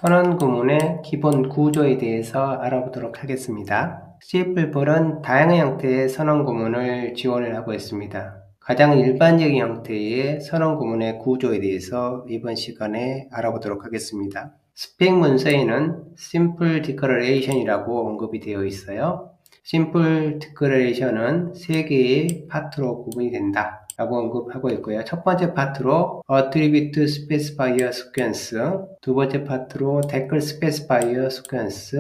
선언 구문의 기본 구조에 대해서 알아보도록 하겠습니다. CF는 다양한 형태의 선언 구문을 지원을 하고 있습니다. 가장 일반적인 형태의 선언 구문의 구조에 대해서 이번 시간에 알아보도록 하겠습니다. 스펙 문서에는 Simple Declaration이라고 언급이 되어 있어요. Simple Declaration은 3개의 파트로 구분이 된다 라고 언급하고 있고요. 첫 번째 파트로 Attribute Specifier Sequence, 두 번째 파트로 Declare Specifier Sequence,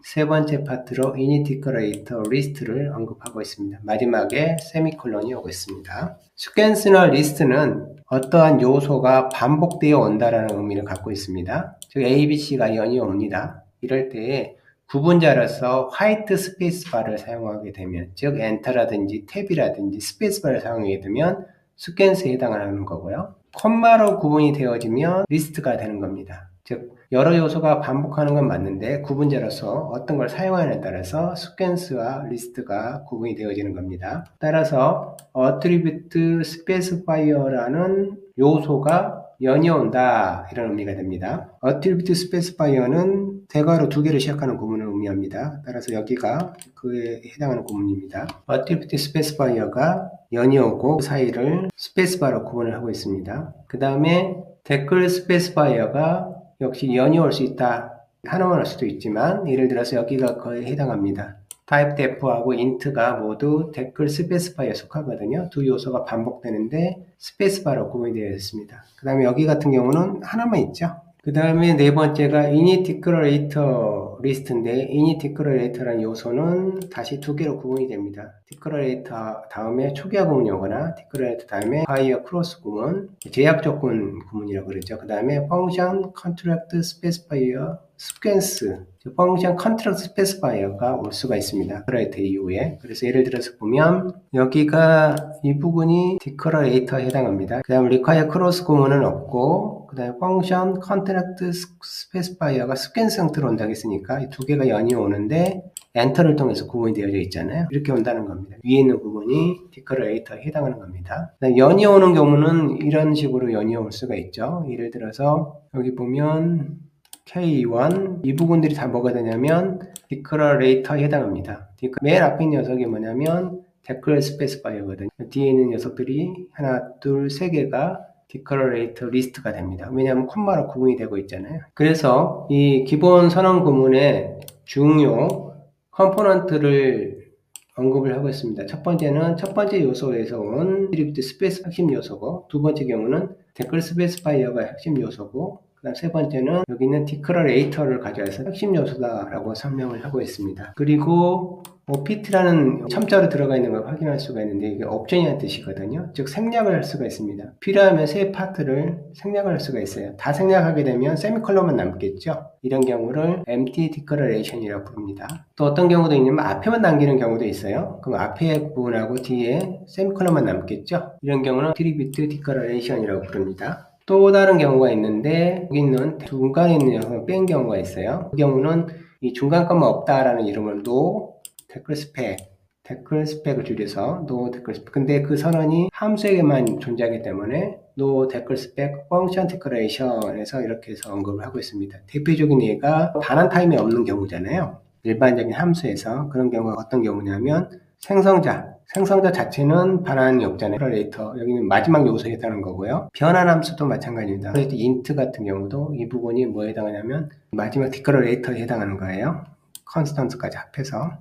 세 번째 파트로 Init Declarator List를 언급하고 있습니다. 마지막에 세미콜론이 오고 있습니다. Sequence나 List는 어떠한 요소가 반복되어 온다라는 의미를 갖고 있습니다. 즉 A, B, C가 연이 옵니다. 이럴 때에 구분자로서 화이트 스페이스바를 사용하게 되면, 즉 엔터라든지 탭이라든지 스페이스바를 사용하게 되면 시퀀스에 해당하는 거고요. 콤마로 구분이 되어지면 리스트가 되는 겁니다. 즉 여러 요소가 반복하는 건 맞는데 구분자로서 어떤 걸 사용하느냐에 따라서 시퀀스와 리스트가 구분이 되어지는 겁니다. 따라서 attribute specifier라는 요소가 연이 온다 이런 의미가 됩니다. attribute specifier는 대괄호 2개를 시작하는 구문을 의미합니다. 따라서 여기가 그에 해당하는 구문입니다. attribute specifier가 연이 오고 그 사이를 스페이스바로 구분을 하고 있습니다. 그 다음에 declare specifier가 역시 연이 올 수 있다. 하나만 올 수도 있지만 예를 들어서 여기가 거의 해당합니다. type def하고 int가 모두 declare specifier에 속하거든요. 두 요소가 반복되는데 스페이스바로 구분이 되어 있습니다. 그 다음에 여기 같은 경우는 하나만 있죠. 그 다음에 네 번째가 init declarator list인데 init declarator라는 요소는 다시 2개로 구분이 됩니다. declarator 다음에 초기화 구문이 오거나 declarator 다음에 fire cross 구문, 제약 조건 구문이라고 그러죠. 그 다음에 function contract specifier sequence, function contract specifier가 올 수가 있습니다. declarator 이후에. 그래서 예를 들어서 보면 여기가 이 부분이 declarator에 해당합니다. 그 다음 require cross 구문은 없고 그 다음에 function contract specifier가 sequence 형태로 온다고 했으니까 이 2개가 연이 오는데 엔터를 통해서 구분이 되어져 있잖아요. 이렇게 온다는 겁니다. 위에 있는 부분이 declarator에 해당하는 겁니다. 연이 오는 경우는 이런 식으로 연이 올 수가 있죠. 예를 들어서 여기 보면 K1 이 부분들이 다 뭐가 되냐면 declarator에 해당합니다. 맨 앞에 있는 녀석이 뭐냐면 declare specifier거든요. 뒤에 있는 녀석들이 하나, 둘, 세 개가 declarator list가 됩니다. 왜냐하면 콤마로 구분이 되고 있잖아요. 그래서 이 기본 선언 구문의 중요 컴포넌트를 언급을 하고 있습니다. 첫 번째는 첫 번째 요소에서 온 attribute space 핵심 요소고, 두 번째 경우는 declare specifier가 핵심 요소고, 그 다음 세 번째는 여기 있는 declarator를 가져와서 핵심 요소다라고 설명을 하고 있습니다. 그리고 opt라는 첨자로 들어가 있는 걸 확인할 수가 있는데 이게 옵션이라는 뜻이거든요. 즉 생략을 할 수가 있습니다. 필요하면 세 파트를 생략을 할 수가 있어요. 다 생략하게 되면 세미콜론만 남겠죠. 이런 경우를 empty declaration이라고 부릅니다. 또 어떤 경우도 있냐면 앞에만 남기는 경우도 있어요. 그럼 앞에 부분하고 뒤에 세미콜론만 남겠죠. 이런 경우는 attribute declaration이라고 부릅니다. 또 다른 경우가 있는데 여기 있는 중간에 있는 녀석을 뺀 경우가 있어요. 그 경우는 이 중간 것만 없다라는 이름을 no declare spec, declare spec을 줄여서 no declare spec. 근데 그 선언이 함수에게만 존재하기 때문에 no declare spec function declaration에서 이렇게 해서 언급을 하고 있습니다. 대표적인 예가 반환 타임이 없는 경우잖아요. 일반적인 함수에서 그런 경우가 어떤 경우냐면 생성자 자체는 반환이 없잖아요. declarator 여기는 마지막 요소에 해당하는 거고요. 변환 함수도 마찬가지입니다. int 같은 경우도 이 부분이 뭐에 해당하냐면 마지막 declarator에 해당하는 거예요. constant까지 합해서.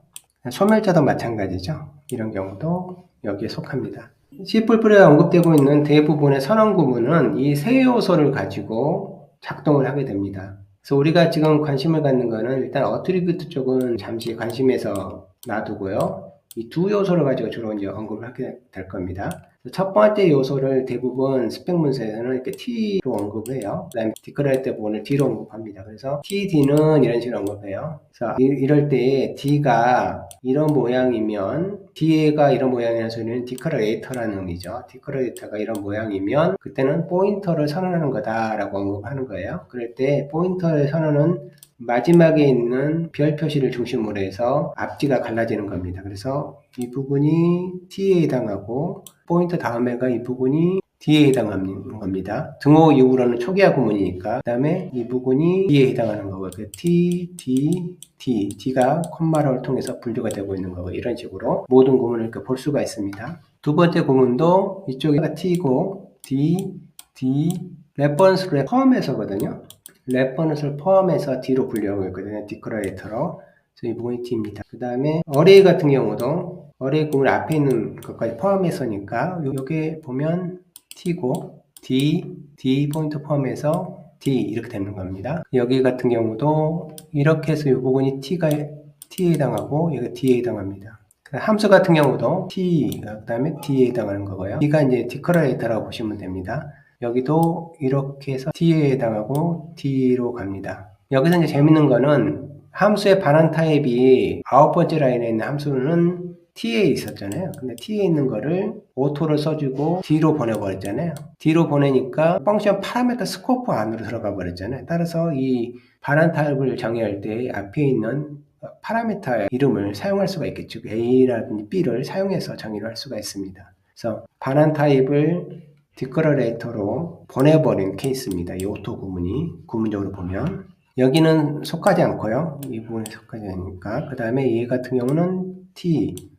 소멸자도 마찬가지죠. 이런 경우도 여기에 속합니다. C++에 언급되고 있는 대부분의 선언 구문은 이 세 요소를 가지고 작동을 하게 됩니다. 그래서 우리가 지금 관심을 갖는 거는 일단 어트리뷰트 쪽은 잠시 관심에서 놔두고요. 이 두 요소를 가지고 주로 이제 언급을 하게 될 겁니다. 첫 번째 요소를 대부분 스펙 문서에서는 이렇게 T로 언급해요. 그 다음에 declare 부분을 D로 언급합니다. 그래서 TD는 이런 식으로 언급해요. 그래서 이럴 때 D가 이런 모양이면, D가 이런 모양이라는 소리는 declarator라는 의미죠. declarator가 이런 모양이면 그때는 포인터를 선언하는 거다라고 언급하는 거예요. 그럴 때 포인터의 선언은 마지막에 있는 별 표시를 중심으로 해서 앞뒤가 갈라지는 겁니다. 그래서 이 부분이 T에 해당하고 포인터 다음에가 이 부분이 D에 해당하는 겁니다. 등호 이후로는 초기화 구문이니까. 그 다음에 이 부분이 D에 해당하는 거고, T, D, D, D가 콤마를 통해서 분류가 되고 있는 거고, 이런 식으로 모든 구문을 이렇게 볼 수가 있습니다. 두 번째 구문도 이쪽이 T고, D, D, 레퍼런스를 포함해서거든요. 레퍼런스를 포함해서 D로 분류하고 있거든요. 디클러레이터로. 그래서 이 부분이 D입니다. 그 다음에 어레이 같은 경우도 어레이 구문 앞에 있는 것까지 포함해서니까 여기 보면 T고 D 포인트 포함해서 D 이렇게 되는 겁니다. 여기 같은 경우도 이렇게 해서 이 부분이 T에 해당하고 여기 D에 해당합니다. 함수 같은 경우도 T, 그 다음에 D에 해당하는 거고요. D가 이제 디클러레이터라고 보시면 됩니다. 여기도 이렇게 해서 T에 해당하고 D로 갑니다. 여기서 이제 재밌는 거는 함수의 반환 타입이 9번째 라인에 있는 함수는 T에 있었잖아요. 근데 T에 있는 거를 오토로 써주고 D로 보내버렸잖아요. D로 보내니까 펑션 파라미터 스코프 안으로 들어가 버렸잖아요. 따라서 이 반환 타입을 정의할 때 앞에 있는 파라미터의 이름을 사용할 수가 있겠죠. A라든지 B를 사용해서 정의를 할 수가 있습니다. 그래서 반환 타입을 디클러레이터로 보내버린 케이스입니다. 이 오토 구문이 구문적으로 보면 여기는 속하지 않고요. 이 부분에 속하지 않으니까. 그 다음에 얘 같은 경우는 T,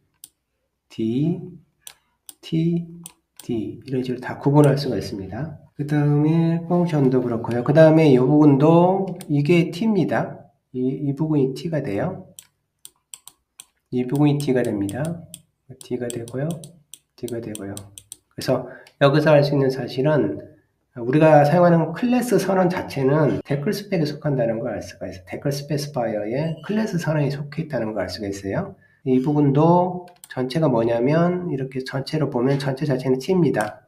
D, T, D 이런 식으로 다 구분할 수가 있습니다. 그 다음에 펑션도 그렇고요. 그 다음에 이 부분도 이게 T입니다. 이 부분이 T가 돼요. 이 부분이 T가 됩니다. T가 되고요. T가 되고요. 그래서 여기서 알 수 있는 사실은 우리가 사용하는 클래스 선언 자체는 데클 스펙에 속한다는 걸 알 수가 있어요. 데클 스페시파이어에 클래스 선언이 속해 있다는 걸 알 수가 있어요. 이 부분도 전체가 뭐냐면 이렇게 전체로 보면 전체 자체는 T입니다.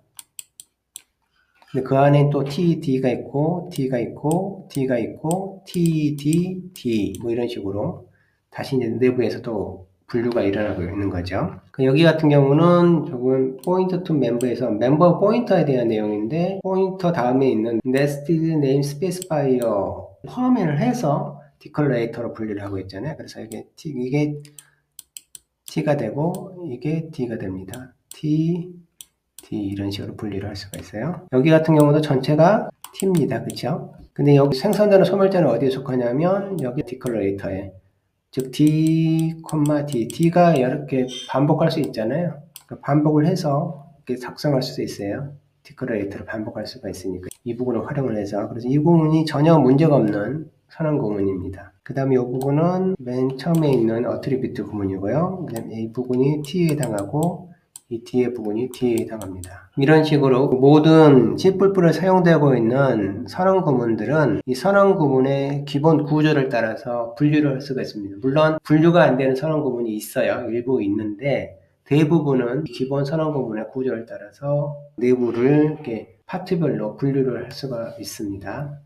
근데 그 안에 또 T, D가 있고 D가 있고 D가 있고 T, D, D 뭐 이런 식으로 다시 이제 내부에서 또 분류가 일어나고 있는 거죠. 여기 같은 경우는 조금 포인터 투 멤버에서 멤버 포인터에 대한 내용인데 포인터 다음에 있는 nested name specifier 포함을 해서 디클러레이터로 분류를 하고 있잖아요. 그래서 이게 T가 되고 이게 D가 됩니다. T, D 이런 식으로 분류를 할 수가 있어요. 여기 같은 경우도 전체가 T입니다. 그렇죠? 근데 여기 생성자는 소멸자는 어디에 속하냐면 여기 디클러레이터에 즉 D, D, D가 이렇게 반복할 수 있잖아요. 반복을 해서 이렇게 작성할 수도 있어요. 디클러레이터를 반복할 수가 있으니까 이 부분을 활용을 해서 그래서 이 부분이 전혀 문제가 없는 선언 구문입니다. 그 다음에 이 부분은 맨 처음에 있는 어트리뷰트 구문이고요. 그 다음에 이 부분이 T에 해당하고 이 뒤에 부분이 D에 해당합니다. 이런 식으로 모든 C++에 사용되고 있는 선언 구문들은 이 선언 구문의 기본 구조를 따라서 분류를 할 수가 있습니다. 물론 분류가 안 되는 선언 구문이 있어요. 일부 있는데 대부분은 기본 선언 구문의 구조를 따라서 내부를 이렇게 파트별로 분류를 할 수가 있습니다.